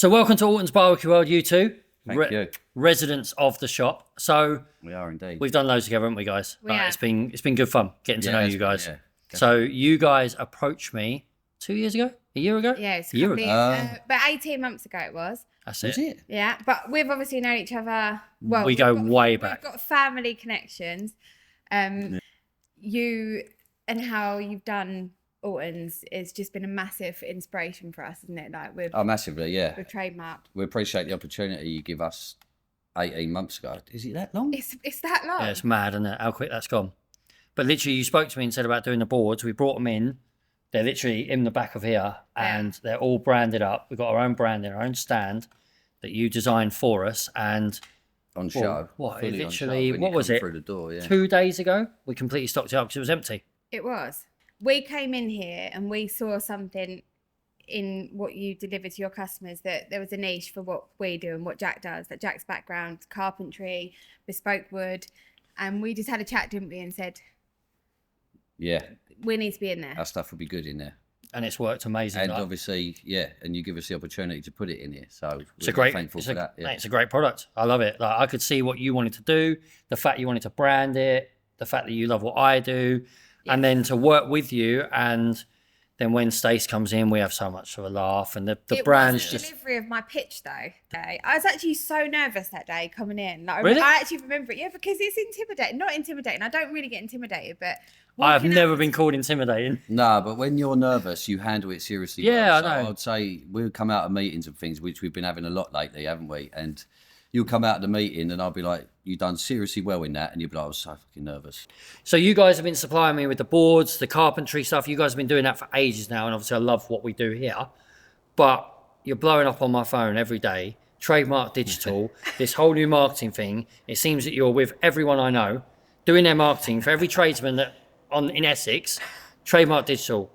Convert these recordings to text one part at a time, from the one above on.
So welcome to Alton's Barbecue World, you two. Thank you. Residents of the shop. So we are indeed. We've done loads together, haven't we, guys? We have. It's been good fun getting to know you guys. Yeah, so you guys approached me 2 years ago, a year ago. Yeah, it's a year ago. but 18 months ago it was. That's Was it? Yeah, but we've obviously known each other. Well, we go way back. We've got family connections. You and how you've done Alton's has just been a massive inspiration for us, isn't it? Like massively, yeah. With Trademark. We appreciate the opportunity you give us 18 months ago. Is it that long? It's that long. Yeah, it's mad, isn't it? How quick that's gone. But literally, you spoke to me and said about doing the boards. We brought them in. They're literally in the back of here, and they're all branded up. We've got our own branding, our own stand that you designed for us. And on show. What was it? Through the door, yeah. 2 days ago, we completely stocked it up because it was empty. It was. We came in here and we saw something in what you deliver to your customers, that there was a niche for what we do and what Jack does, that Jack's background, carpentry, bespoke wood. And we just had a chat, didn't we, and said, yeah, we need to be in there. Our stuff would be good in there. And it's worked amazing. And obviously, and you give us the opportunity to put it in here. So we're thankful for that. Yeah. It's a great product. I love it. Like, I could see what you wanted to do, the fact you wanted to brand it, the fact that you love what I do, and then to work with you. And then when Stace comes in, we have so much of a laugh. And the brand's just... delivery of my pitch, though. I was actually so nervous that day coming in. Like, really? I actually remember it. Yeah, because it's intimidating. Not intimidating. I don't really get intimidated, but... I have never been called intimidating. No, but when you're nervous, you handle it seriously. Yeah, well. I know. I'd say we'll come out of meetings and things, which we've been having a lot lately, haven't we? And you'll come out of the meeting and I'll be like, you've done seriously well in that. And you'll be like, I was so fucking nervous. So you guys have been supplying me with the boards, the carpentry stuff. You guys have been doing that for ages now. And obviously I love what we do here. But you're blowing up on my phone every day. Trademark Digital, this whole new marketing thing. It seems that you're with everyone I know, doing their marketing for every tradesman that in Essex. Trademark Digital.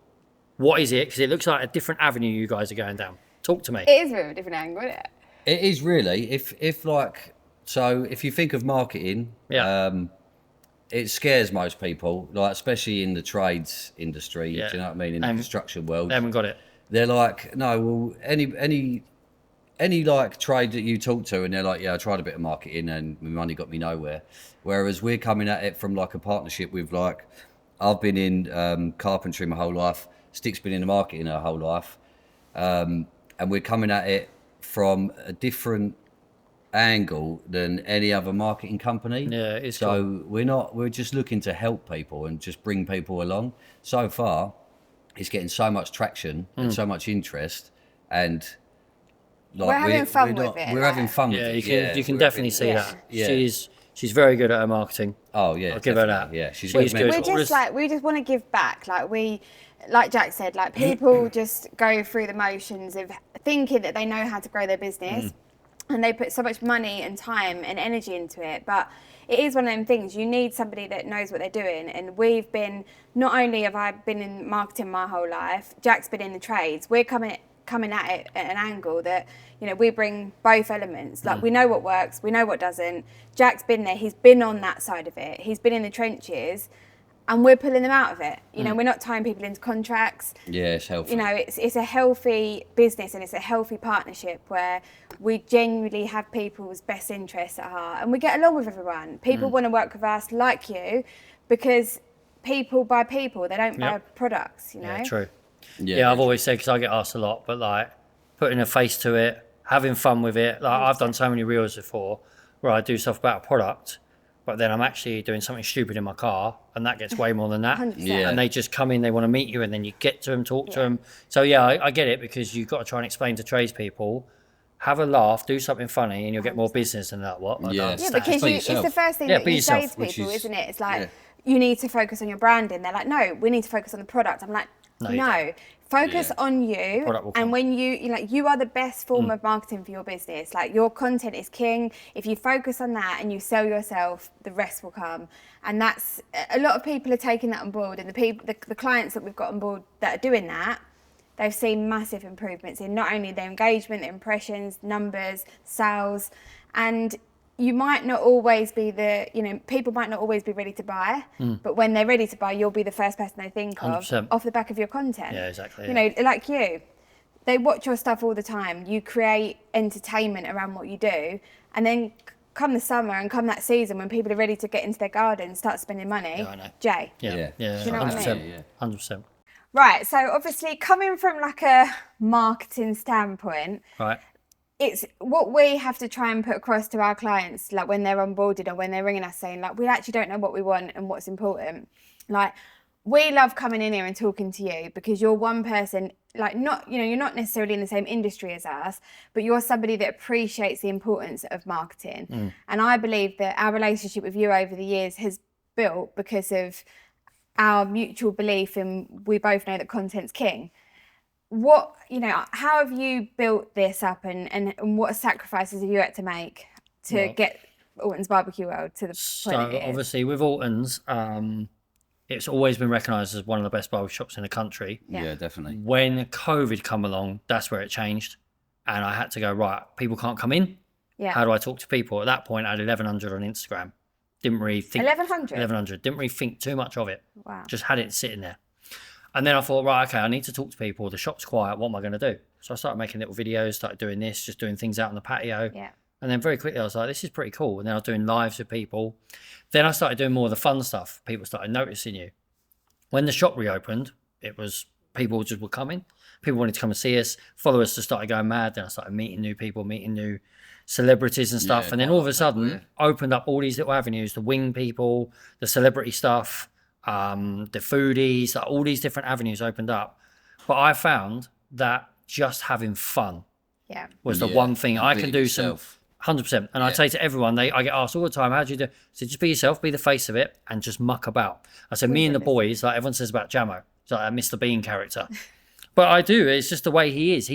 What is it? Because it looks like a different avenue you guys are going down. Talk to me. It is a bit of a different angle, isn't it? It is really. If you think of marketing, it scares most people, like especially in the trades industry. Do you know what I mean? In the construction world, They haven't got it. They're like, no, well, any like trade that you talk to, and they're like, yeah, I tried a bit of marketing and my money got me nowhere. Whereas we're coming at it from like a partnership with, like, I've been in carpentry my whole life. Stick's been in the marketing her whole life, and we're coming at it from a different angle than any other marketing company. Yeah, it's so cool. We're just looking to help people and just bring people along. So far, it's getting so much traction and so much interest, and like we're having fun with it. We're having fun with it. Yeah, you can definitely see that. Yeah. She's very good at her marketing. Oh yeah, I'll give her that. Yeah, she's good. We just want to give back. Like Jack said, like people just go through the motions of thinking that they know how to grow their business, and they put so much money and time and energy into it. But it is one of them things. You need somebody that knows what they're doing. And we've been, not only have I been in marketing my whole life, Jack's been in the trades. We're coming at it at an angle that, you know, we bring both elements. Like, we know what works, we know what doesn't. Jack's been there, he's been on that side of it, he's been in the trenches, and we're pulling them out of it. You know, we're not tying people into contracts. Yeah, it's healthy. You know, it's a healthy business and it's a healthy partnership where we genuinely have people's best interests at heart and we get along with everyone. People want to work with us like you because people buy people, they don't buy products, you know? Yeah, true. Yeah, I've always said, because I get asked a lot, but like putting a face to it, having fun with it. Like, I've done so many reels before where I do stuff about a product, but then I'm actually doing something stupid in my car, and that gets way more than that. 100%. Yeah. And they just come in, they want to meet you, and then you get to them, talk to them. So yeah, I get it, because you've got to try and explain to tradespeople, have a laugh, do something funny, and you'll get more business than that. What? Yeah, because it's the first thing that you say to people, isn't it? It's like, you need to focus on your branding. They're like, no, we need to focus on the product. I'm like, no. Focus on you, and when you are the best form of marketing for your business. Like, your content is king. If you focus on that and you sell yourself, the rest will come. And that's, a lot of people are taking that on board, and the clients that we've got on board that are doing that, they've seen massive improvements in not only their engagement, their impressions, numbers, sales, and you might not always be people might not always be ready to buy, but when they're ready to buy, you'll be the first person they think of 100%. off the back of your content. Yeah, exactly. You know, like they watch your stuff all the time. You create entertainment around what you do, and then come the summer and come that season when people are ready to get into their garden, start spending money. Yeah, I know. Jay. Yeah. Do you know 100%. What I mean? Yeah. 100%. Right. So obviously, coming from like a marketing standpoint, right, it's what we have to try and put across to our clients, like when they're onboarded or when they're ringing us saying, like, we actually don't know what we want and what's important. Like, we love coming in here and talking to you because you're one person, like, not, you know, you're not necessarily in the same industry as us, but you're somebody that appreciates the importance of marketing. And I believe that our relationship with you over the years has built because of our mutual belief in, we both know that content's king. What, you know, how have you built this up, and what sacrifices have you had to make to get Alton's Barbecue World to the point it is? So obviously with Alton's, it's always been recognised as one of the best barbecue shops in the country. Yeah, definitely. When COVID come along, that's where it changed. And I had to go, right, people can't come in. Yeah. How do I talk to people? At that point, I had 1,100 on Instagram. Didn't really think... 1,100? 1,100. Didn't really think too much of it. Wow. Just had it sitting there. And then I thought, right, okay, I need to talk to people. The shop's quiet. What am I going to do? So I started making little videos, started doing this, just doing things out on the patio. Yeah. And then very quickly I was like, this is pretty cool. And then I was doing lives with people. Then I started doing more of the fun stuff. People started noticing you. When the shop reopened, it was people just were coming. People wanted to come and see us. Followers just started going mad. Then I started meeting new people, meeting new celebrities and stuff. And then all of a sudden, opened up all these little avenues, the wing people, the celebrity stuff, the foodies, like all these different avenues opened up. But I found that just having fun was the one thing I can do. Yourself. 100%. And I say to everyone, I get asked all the time, how do you do? So just be yourself, be the face of it, and just muck about. I said, me and the boys, like everyone says about Jamo, it's like a Mr. Bean character. But I do, it's just the way he is.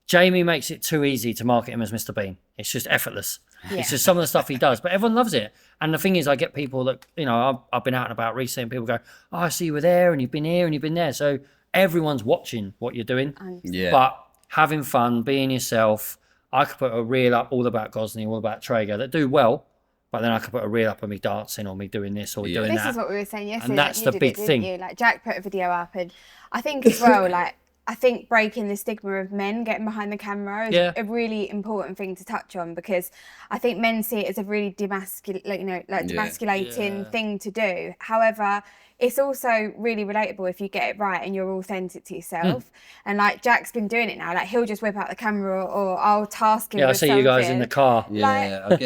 Jamie makes it too easy to market him as Mr. Bean. It's just effortless. Yeah. It's just some of the stuff he does, but everyone loves it. And the thing is, I get people that, you know, I've been out and about recently, and people go, oh, I see you were there, and you've been here, and you've been there. So everyone's watching what you're doing. Yeah. But having fun, being yourself. I could put a reel up all about Gosney, all about Traeger that do well, but then I could put a reel up of me dancing or me doing this or doing that. This is what we were saying yesterday. And that's the big thing. You? Like Jack put a video up, and I think as well, like, I think breaking the stigma of men getting behind the camera is a really important thing to touch on, because I think men see it as a really demasculating thing to do. However, it's also really relatable if you get it right and you're authentic to yourself. And like Jack's been doing it now, like he'll just whip out the camera, or I'll task him with something. I see you guys in the car. Yeah,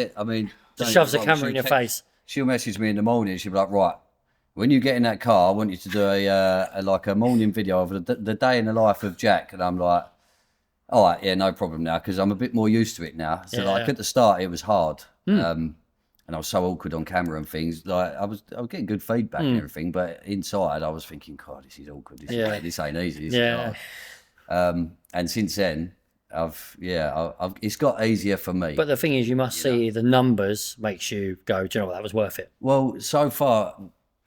just shoves the camera in your face. She'll message me in the morning, she'll be like, right, when you get in that car, I want you to do a morning video of the day in the life of Jack. And I'm like, all right, yeah, no problem now, because I'm a bit more used to it now. So at the start, it was hard. And I was so awkward on camera and things. Like I was getting good feedback and everything, but inside I was thinking, God, this is awkward. This ain't easy. And since then, it's got easier for me. But the thing is, you must see the numbers makes you go, do you know what, that was worth it. Well, so far,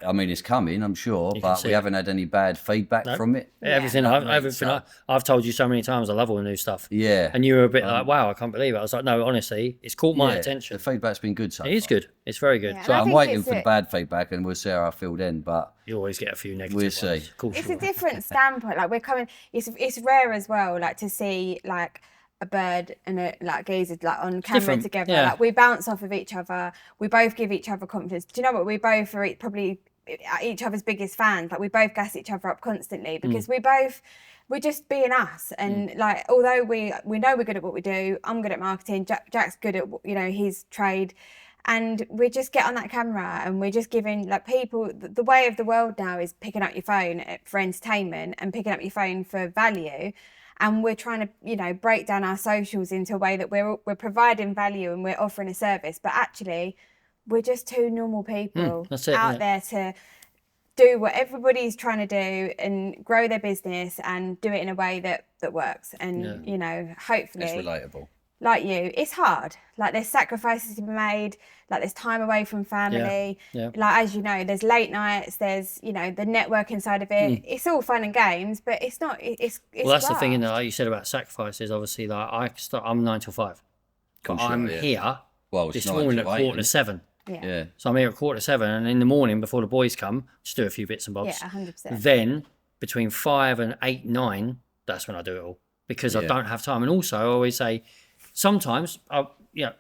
I mean, it's coming, I'm sure, but we haven't had any bad feedback from it. Everything I've told you so many times, I love all the new stuff. Yeah. And you were a bit like, wow, I can't believe it. I was like, no, honestly, it's caught my attention. The feedback's been good so far. It is good. It's very good. Yeah, so I'm waiting for the bad feedback, and we'll see how I feel then, but... You always get a few negative we'll ones. see. Of course it's a different standpoint. Like, we're coming... It's rare as well, like, to see, like, a bird and a geezer on camera together. Yeah. Like, we bounce off of each other. We both give each other confidence. Do you know what? We both are probably... each other's biggest fans. Like, we both gas each other up constantly, because we're just being us. And like, although we know we're good at what we do, I'm good at marketing, Jack's good at, you know, his trade, and we just get on that camera and we're just giving, like, people, the way of the world now is picking up your phone for entertainment and picking up your phone for value. And we're trying to, you know, break down our socials into a way that we're providing value and we're offering a service, but actually we're just two normal people out there to do what everybody's trying to do and grow their business and do it in a way that works. And, you know, hopefully... It's relatable. Like you, it's hard. Like, there's sacrifices to be made. Like, there's time away from family. Like, as you know, there's late nights. There's, you know, the networking side of it. It's all fun and games, but it's not. It's well, that's the thing, like you said about sacrifices. Obviously, like I'm 9 till 5, but I'm here this morning at 7:15. Yeah. So I'm here at 7:15, and in the morning before the boys come, just do a few bits and bobs. Yeah, 100%. Then between 5 and 8, 9, that's when I do it all, because I don't have time. And also I always say, sometimes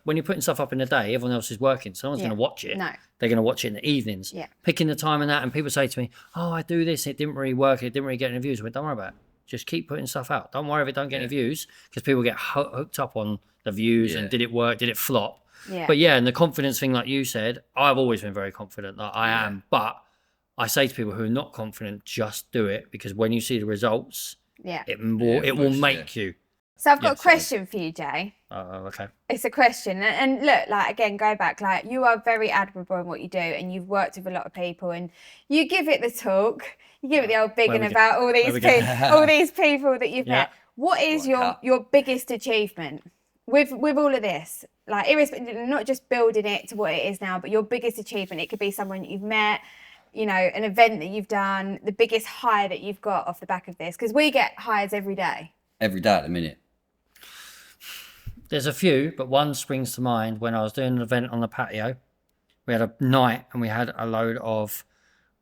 when you're putting stuff up in the day, everyone else is working, so no one's going to watch it. No, they're going to watch it in the evenings. Picking the time and that, and people say to me, oh, I do this, it didn't really work, it didn't really get any views. I went, don't worry about it, just keep putting stuff out. Don't worry if it don't get any views, because people get hooked up on the views and did it work, did it flop. But and the confidence thing, like you said, I've always been very confident that I am, but I say to people who are not confident, just do it, because when you see the results, it will make you. So I've got a question for you, Jay. Okay. It's a question. And look, like, again, go back, like, you are very admirable in what you do, and you've worked with a lot of people, and you give it the talk. You give it the old bigging about all these people that you've met. What is your biggest achievement with all of this? Like, not just building it to what it is now, but your biggest achievement. It could be someone you've met, you know, an event that you've done, the biggest high that you've got off the back of this, because we get highs every day. Every day at the minute. There's a few, but one springs to mind. When I was doing an event on the patio, we had a night and we had a load of,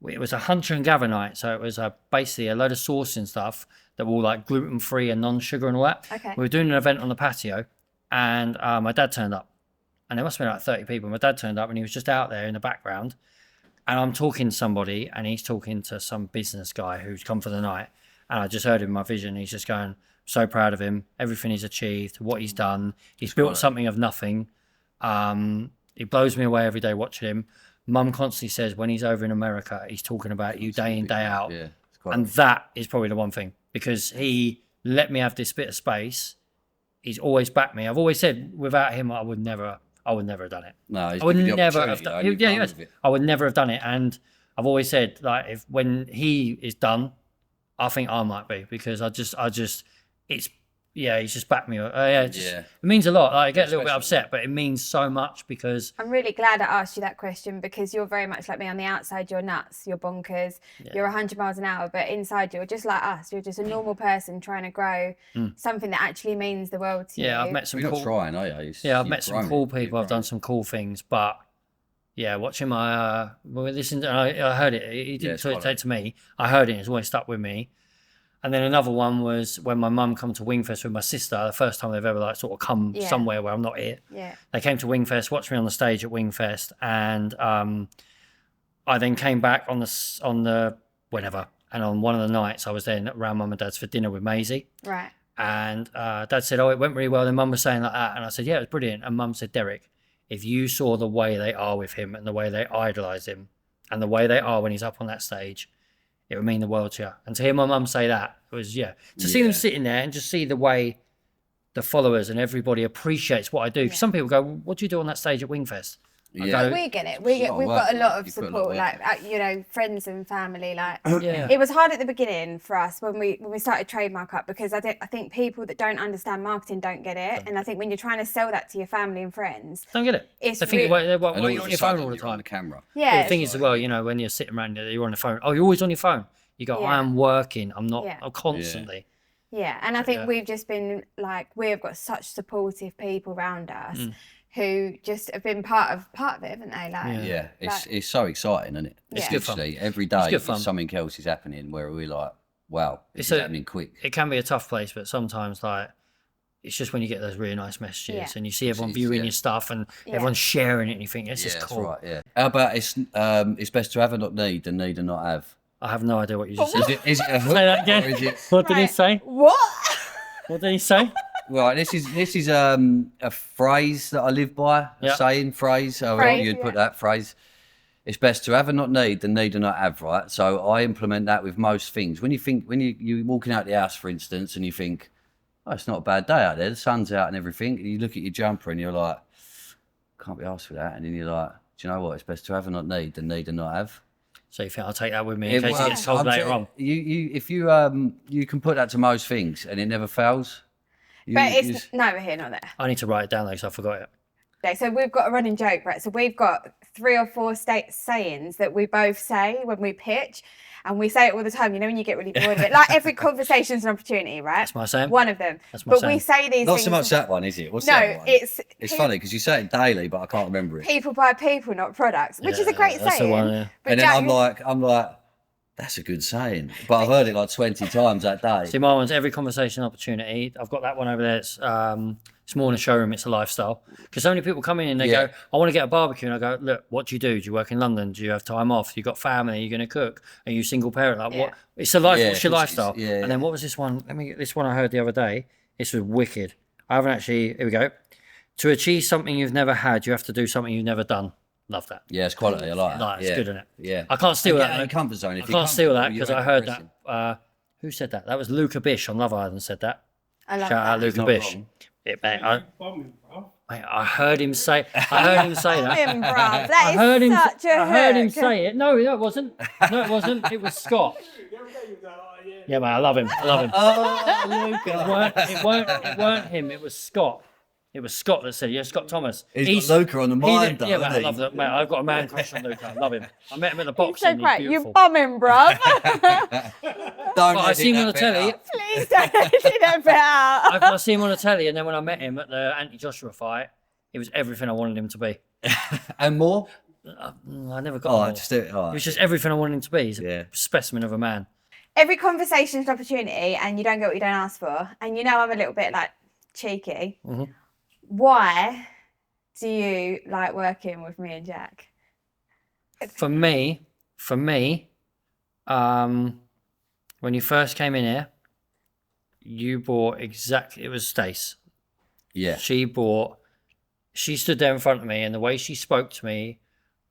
it was a hunter and gather night. So it was basically a load of sauce and stuff that were all like gluten-free and non-sugar and all that. Okay. We were doing an event on the patio, and my dad turned up, and there must have been like 30 people. My dad turned up and he was just out there in the background, and I'm talking to somebody, and he's talking to some business guy who's come for the night, and I just heard him in my vision. He's just going, so proud of him, everything he's achieved, what he's done. He's built something of nothing. He blows me away every day watching him. Mum constantly says when he's over in America, he's talking about you day in, day out. And that is probably the one thing, because he let me have this bit of space. He's always backed me. I've always said without him, I would never have done it. No, I would never have done it. I would never have done it. And I've always said, like, when he is done, I think I might be, because I just he's just backed me. It means a lot. Like, I get a little bit upset, but it means so much, because I'm really glad I asked you that question, because you're very much like me. On the outside, you're nuts, you're bonkers, you're 100 miles an hour, but inside you're just like us. You're just a normal person trying to grow something that actually means the world to you. I've met some cool. Trying, are you? I've met some cool people. I've done some cool things, but watching my listen, I heard it. He didn't say it to me. I heard it. It's always stuck with me. And then another one was when my mum come to Wingfest with my sister, the first time they've ever like sort of come somewhere where I'm not here. They came to Wingfest, watched me on the stage at Wingfest, and I then came back on the whenever, and on one of the nights I was there around Mum and Dad's for dinner with Maisie. Right. And Dad said, "Oh, it went really well." Then Mum was saying like that, and I said, "Yeah, it was brilliant." And Mum said, "Derek, if you saw the way they are with him and the way they idolise him and the way they are when he's up on that stage, it would mean the world to you." And to hear my mum say that, it was, to see them sitting there and just see the way the followers and everybody appreciates what I do. Some people go, "What do you do on that stage at Wingfest?" We get it. We've got a lot of support, like, you know, friends and family. Like, it was hard at the beginning for us when we started Trademark up, because I think people that don't understand marketing don't get it, and I think when you're trying to sell that to your family and friends, don't get it. They think you're on your phone all the time. The camera. The thing is, as well, you know, when you're sitting around, you're on the phone. Oh, you're always on your phone. You go, I am working. I'm not. I'm constantly. And I think we've just been like, we've got such supportive people around us. Who just have been part of it, haven't they? Like, it's so exciting, isn't it? It's good fun. Every day something else is happening where we're like, wow, it's happening quick. It can be a tough place, but sometimes, like, it's just when you get those really nice messages and you see everyone viewing your stuff and everyone's sharing it, and you think, this is cool. That's right, How about it's best to have and not need than need and not have? I have no idea what you just said. Is it a hook? Say that again. What did he say? What? What did he say? Right, this is a phrase that I live by, a saying, phrase, however you'd put that phrase. It's best to have and not need than need and not have, right? So I implement that with most things. When you're walking out the house, for instance, and you think, oh, it's not a bad day out there, the sun's out and everything, and you look at your jumper and you're like, can't be asked for that. And then you're like, do you know what? It's best to have and not need than need and not have. So you think I'll take that with me in case it gets told later on? If you can put that to most things and it never fails. But it's neither here nor there. I need to write it down though, because I forgot it. Okay, so we've got a running joke, right? So we've got 3 or 4 sayings that we both say when we pitch, and we say it all the time. You know, when you get really bored of it, like every conversation's an opportunity, right? That's my saying. One of them. That's my saying. We say these things. Not so much that one, is it? What's that one? It's funny because you say it daily, but I can't remember it. People buy people, not products, which is a great saying. The one, But and then I'm like, That's a good saying. But I've heard it like 20 times that day. See, my one's every conversation opportunity. I've got that one over there. It's more than a showroom, it's a lifestyle. Because so many people come in and they go, I want to get a barbecue. And I go, look, what do you do? Do you work in London? Do you have time off? You got family? Are you going to cook? Are you single parent? Like, what? It's a life. What's your lifestyle? And then what was this one? Let me get this one I heard the other day. This was wicked. I haven't actually, here we go. To achieve something you've never had, you have to do something you've never done. Love that. Yeah, it's quality. I like that. It's good, isn't it? Yeah. I can't steal that. In comfort zone. I can't steal that because I heard that. Who said that? That was Luca Bish on Love Island said that. I love Shout out Luca Bish. I heard him say. I heard him say that. I heard him say it. No, it wasn't. No, it wasn't. It was Scott. Yeah, man, I love him. Oh, Luca. It weren't him. It was Scott. It was Scott that said, Scott Thomas. He's got Luca on the mind, though. Yeah, man, I love that. Man, I've got a man crush on Luca. I love him. I met him at the boxing. So great. You're bumming, bruv. I see him on the telly. Please don't edit that bit out. I see him on the telly, and then when I met him at the anti-Joshua fight, it was everything I wanted him to be. And more? I never got more. It was just everything I wanted him to be. He's a specimen of a man. Every conversation's an opportunity, and you don't get what you don't ask for. And you know I'm a little bit like cheeky. Mm-hmm. Why do you like working with me and Jack? For me, when you first came in here, you bought it was Stace. Yeah. She stood there in front of me, and the way she spoke to me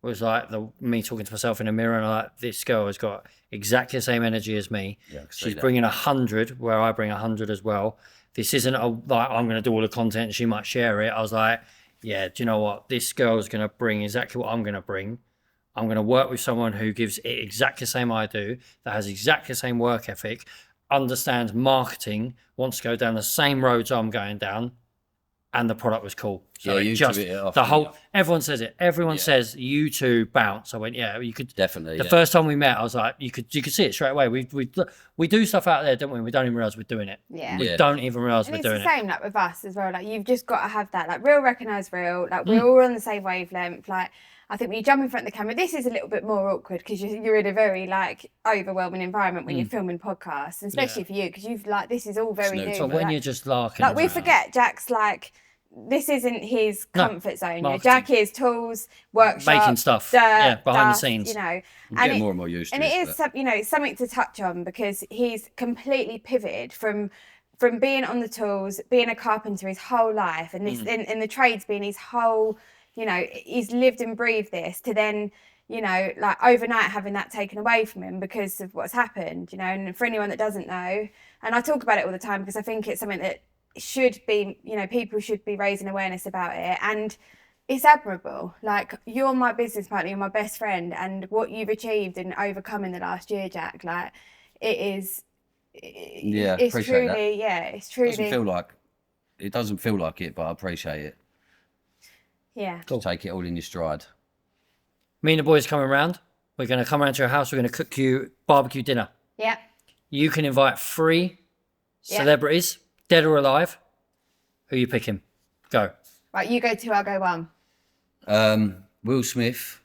was like me talking to myself in a mirror, and I'm like, this girl has got exactly the same energy as me. Yeah, she's bringing 100 where I bring 100 as well. This isn't like I'm going to do all the content and she might share it. I was like, yeah, do you know what? This girl's going to bring exactly what I'm going to bring. I'm going to work with someone who gives it exactly the same I do, that has exactly the same work ethic, understands marketing, wants to go down the same roads I'm going down, and the product was cool. So everyone says it. Everyone says you two bounce. I went, yeah, you could definitely. The first time we met, I was like, you could see it straight away. We do stuff out there, don't we? We don't even realize we're doing it. Yeah. We don't even realize we're doing it. It's the same like with us as well. Like you've just got to have that, like real recognize real. Like we're all on the same wavelength. Like I think when you jump in front of the camera, this is a little bit more awkward because you're in a very like overwhelming environment when you're filming podcasts, and especially for you because you've like this is all very new. So when you're just larking, like we forget Jack's like. This isn't his comfort zone. Jack is tools, workshop, making stuff, behind the scenes. You know, I'm getting more and more used to it. And it is, something to touch on because he's completely pivoted from being on the tools, being a carpenter his whole life, and this in the trades being his whole, he's lived and breathed this to then, like overnight having that taken away from him because of what's happened. And for anyone that doesn't know, and I talk about it all the time because I think it's something that should be, people should be raising awareness about it, and it's admirable. Like you're my business partner, you're my best friend, and what you've achieved and overcome in the last year, Jack, like it's truly that. It's truly it doesn't feel like it, but I appreciate it. Yeah, cool. Take it all in your stride. Me and the boys coming around. We're going to come around to your house. We're going to cook you barbecue dinner. Yeah, you can invite 3 celebrities, dead or alive. Who you picking? Go. Right, you go 2, I'll go 1. Will Smith.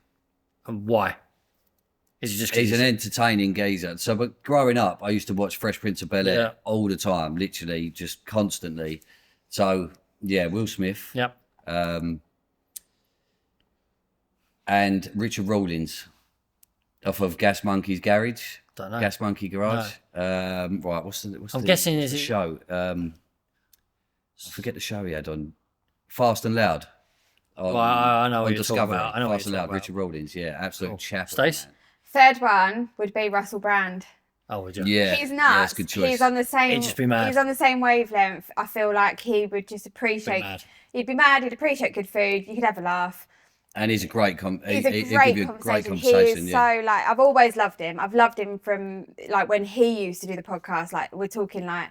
And why? Is he just? He's an entertaining geezer. So, but growing up, I used to watch Fresh Prince of Bel-Air all the time, literally, just constantly. So, yeah, Will Smith. Yep. And Richard Rawlins, off of Gas Monkey's Garage. Don't know. Gas Monkey Garage. No. Right, what's I'm guessing is the it show? I forget the show he had on Fast and Loud. Well, I know what you're talking about. I know Fast and Loud. About. Richard Rawlins, absolute chap. Stace? Third one would be Russell Brand. Oh, would you? Yeah, he's nuts. Yeah, that's a good choice. He's on the same. He'd just be mad. He's on the same wavelength. I feel like he would just appreciate. He'd be mad. He'd appreciate good food. You could have a laugh. And he's a great he's a great conversation. He is so like I've always loved him. I've loved him from like when he used to do the podcast. Like we're talking like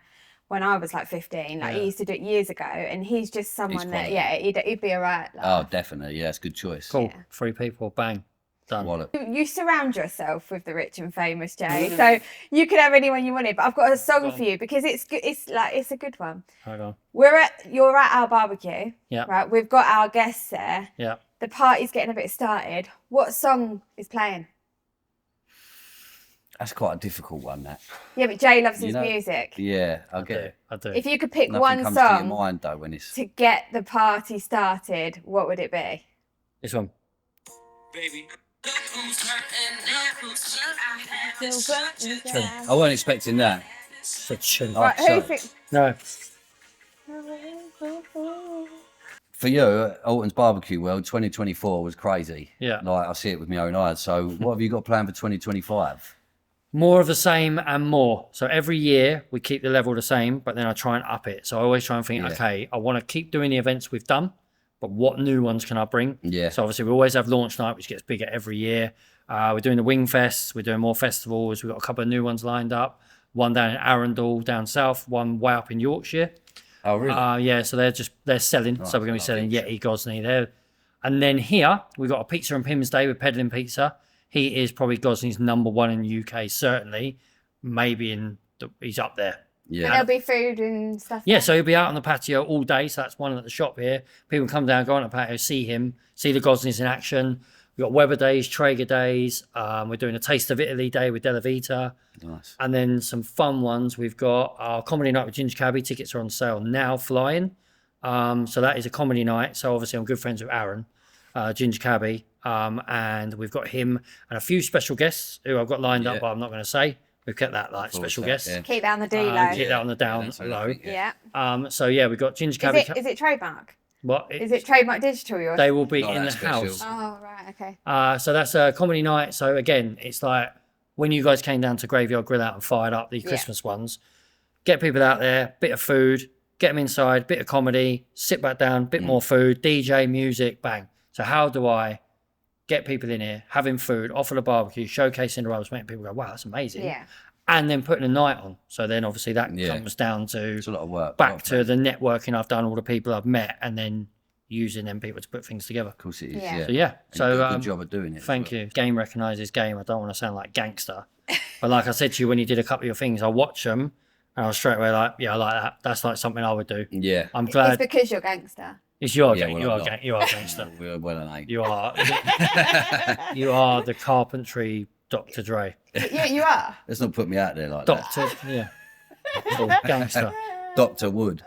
when I was like 15. Like he used to do it years ago, and he's just someone that he'd be alright. Like. Oh, definitely. Yeah, it's a good choice. Cool. Yeah. 3 people. Bang. Done. Wallet. You surround yourself with the rich and famous, Jay. So you can have anyone you wanted. But I've got a song for you because it's good. It's a good one. Hold on. You're at our barbecue. Yeah. Right. We've got our guests there. Yeah. The party's getting a bit started. What song is playing? That's quite a difficult one, that. Yeah, but Jay loves his music. Yeah, I get it. I do. If you could pick Nothing one comes song to your mind, though, when it's... to get the party started, what would it be? This one. Baby. I wasn't expecting that. It's a tune. Right, No. For you, Alton's Barbecue World 2024 was crazy. Yeah. Like, I see it with my own eyes. So what have you got planned for 2025? More of the same and more. So every year we keep the level the same, but then I try and up it. So I always try and think, okay, I want to keep doing the events we've done, but what new ones can I bring? Yeah. So obviously we always have launch night, which gets bigger every year. We're doing the Wing Fests. We're doing more festivals. We've got a couple of new ones lined up. One down in Arundel, down south. One way up in Yorkshire. Oh, really? Yeah, so they're selling. Oh, so we're going to be selling Yeti, Gosney there. And then here, we've got a Pizza and Pims Day with Peddling Pizza. He is probably Gosney's #1 in the UK, certainly. Maybe he's up there. Yeah. And there'll be food and stuff. Yeah, so he'll be out on the patio all day. So that's one at the shop here. People come down, go on the patio, see him, see the Gosneys in action. We've got Weber Days, Traeger Days. We're doing a Taste of Italy Day with Della Vita. Nice. And then some fun ones. We've got our comedy night with Ginger Cabby. Tickets are on sale now, flying. So that is a comedy night. So obviously I'm good friends with Aaron, Ginger Cabby. And we've got him and a few special guests who I've got lined up, but I'm not going to say. We've kept that like special guests. Yeah. Keep that on the D-low. Keep that on the down low. Yeah. So yeah, we've got Ginger Cabby. Is it Trademark? What? Is it Trademark Digital? Yours? They will be in the house. Oh, right, okay. So that's a comedy night. So again, it's like when you guys came down to Graveyard Grill Out and fired up the Christmas ones, get people out there, bit of food, get them inside, bit of comedy, sit back down, bit more food, DJ, music, bang. So how do I get people in here, having food, offer the barbecue, showcasing the rolls, making people go, wow, that's amazing. Yeah. And then putting a night on. So then obviously that comes down to it's a lot of work. Back to the networking I've done, all the people I've met, and then using them people to put things together. Of course it is. Yeah. So you do a good job of doing it. Thank you. Game recognises game. I don't want to sound like gangster, but like I said to you when you did a couple of your things, I watch them and I was straight away like, yeah, I like that. That's like something I would do. Yeah. I'm glad. It's because you're gangster. It's your Yeah, gang. well, You are gangster. We're well and eight. You are. You are the carpentry Dr. Dre. Yeah, you are. Let's not put me out there like Doctor. Yeah. Cool. Gangster. that. Dr. Wood.